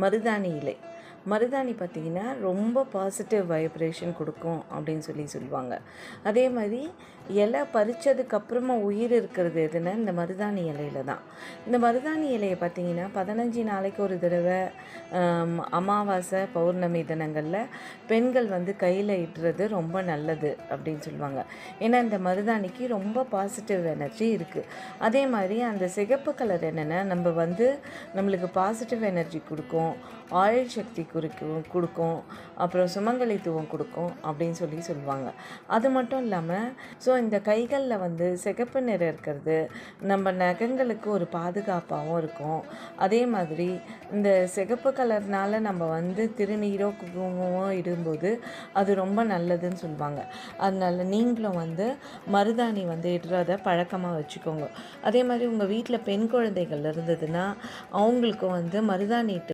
மருதாணி இலை. மருதாணி பார்த்திங்கன்னா ரொம்ப பாசிட்டிவ் வைப்ரேஷன் கொடுக்கும் அப்படின்னு சொல்லுவாங்க. அதே மாதிரி இலை பறித்ததுக்கப்புறமா உயிர் இருக்கிறது எதுன்னா இந்த மருதாணி இலையில தான். இந்த மருதாணி இலையை பார்த்திங்கன்னா 15 நாளைக்கு ஒரு தடவை அமாவாசை பௌர்ணமி தினங்களில் பெண்கள் கையில் இட்டுறது ரொம்ப நல்லது அப்படின்னு சொல்லுவாங்க. ஏன்னா இந்த மருதாணிக்கு ரொம்ப பாசிட்டிவ் எனர்ஜி இருக்குது. அதே மாதிரி அந்த சிகப்பு கலர் என்னென்னா நம்மளுக்கு பாசிட்டிவ் எனர்ஜி கொடுக்கும், ஆயுள் சக்தி கொடுக்கும், அப்புறம் சுமங்கலித்துவம் கொடுக்கும் அப்படின்னு சொல்லுவாங்க. அது மட்டும் இல்லாமல் இந்த கைகளில் சிகப்பு நிறம் இருக்கிறது நம்ம நகங்களுக்கு ஒரு பாதுகாப்பாகவும் இருக்கும். அதே மாதிரி இந்த சிகப்பு கலர்னால் நம்ம திருநீரோ குங்குமமோ இடும்போது அது ரொம்ப நல்லதுன்னு சொல்லுவாங்க. அதனால் நீங்களும் மருதாணி இடுறத பழக்கமாக வச்சுக்கோங்க. அதே மாதிரி உங்கள் வீட்டில் பெண் குழந்தைகள் இருந்ததுன்னா அவங்களுக்கும் மருதாணி